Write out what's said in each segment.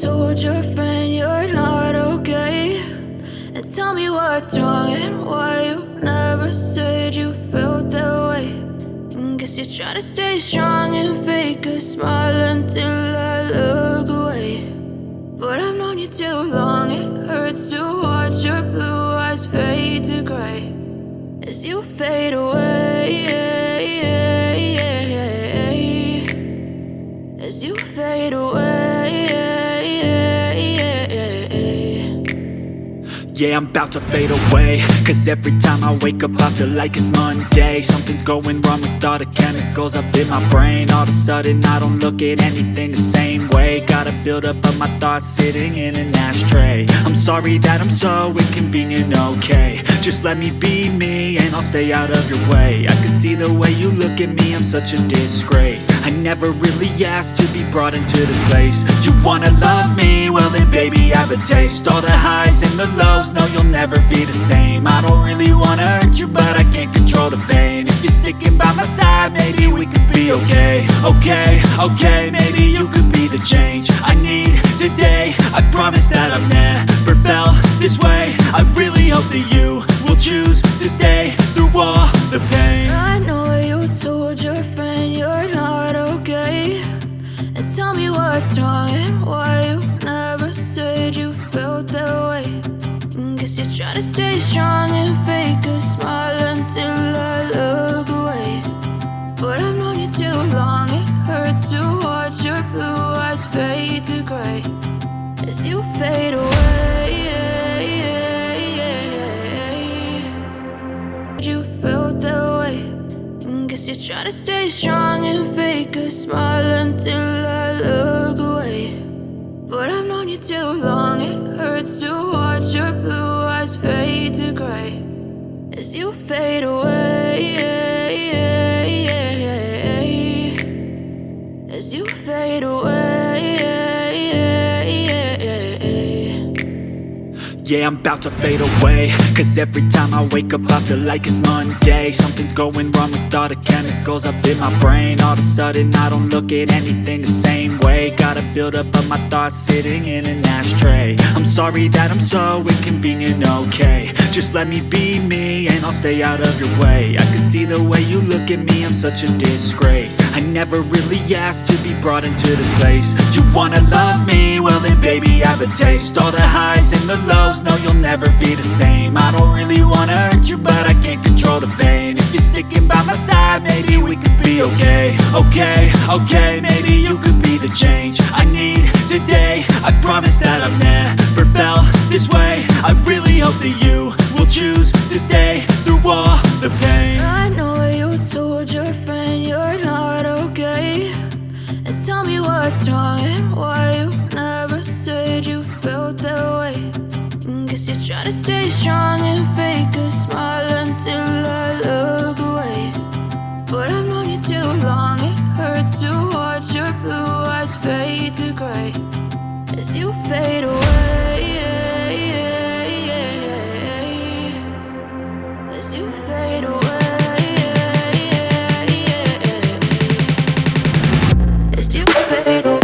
told your friend you're not okay, and tell me what's wrong and why you never said you felt that way. And guess you're trying to stay strong and fake a smile until I look away. But I've known you too long, it hurts to watch your blue eyes fade to gray as you fade away, as you fade away. Yeah, I'm about to fade away, cause every time I wake up I feel like it's Monday. Something's going wrong with all the chemicals up in my brain. All of a sudden I don't look at anything the same way. Gotta build up of my thoughts sitting in an ashtray. I'm sorry that I'm so inconvenient, okay. Just let me be me and I'll stay out of your way. I can see the way you look at me, I'm such a disgrace. I never really asked to be brought into this place. You wanna love me? Well then baby I have a taste. All the highs and the lows, no you'll never be the same. I don't really wanna hurt you but I can't control the pain. If you're sticking by my side maybe we could be okay. Okay, maybe you could be the change I need today. I promise that I've never felt this way. I really hope that you will choose to stay through all the pain. I know you told your friend you're not okay, and tell me what's wrong and why you never said you felt that way. And guess you're trying to stay strong and fake a smile until I look away. But I've known you too long, it hurts to watch your blue eyes fade to gray as you fade away. You felt that way, and guess you're trying to stay strong and fake a smile until I look away. But I've known you too long, it hurts to watch your blue eyes fade to gray as you fade away, as you fade away. Yeah, I'm about to fade away, cause every time I wake up I feel like it's Monday. Something's going wrong with all the chemicals up in my brain. All of a sudden I don't look at anything the same way. Gotta build up of my thoughts sitting in an ashtray. I'm sorry that I'm so inconvenient, okay. Just let me be me and I'll stay out of your way. I can see the way you look at me, I'm such a disgrace. I never really asked to be brought into this place. You wanna love me? Well then baby I have a taste. All the highs and the lows, no you'll never be the same. I don't really wanna hurt you but I can't control the pain. If you're sticking by my side maybe we could be okay. Okay, maybe you could be the change I need today. I promise that I've never felt this way. I really hope that you will choose to stay through all the pain. I know you told your friend you're not okay, and tell me what's wrong and why you never said you felt that way. And guess you're trying to stay strong and fake a smile until I look away. But I've known you too long, it hurts to watch your blue eyes fade to gray as you fade away, as you fade away, as you fade away.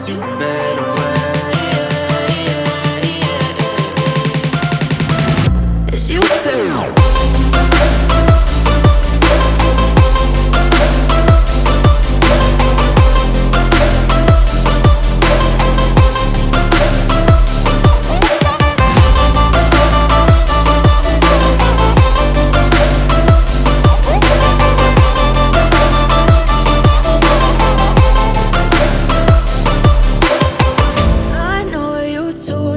as you fade away. As you fade away.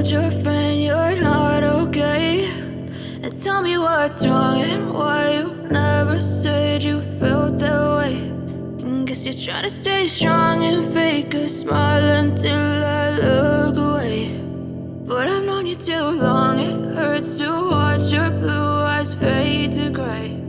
Your friend you're not okay, and tell me what's wrong and why you never said you felt that way. And guess you're trying to stay strong and fake a smile until I look away. But I've known you too long, it hurts to watch your blue eyes fade to gray.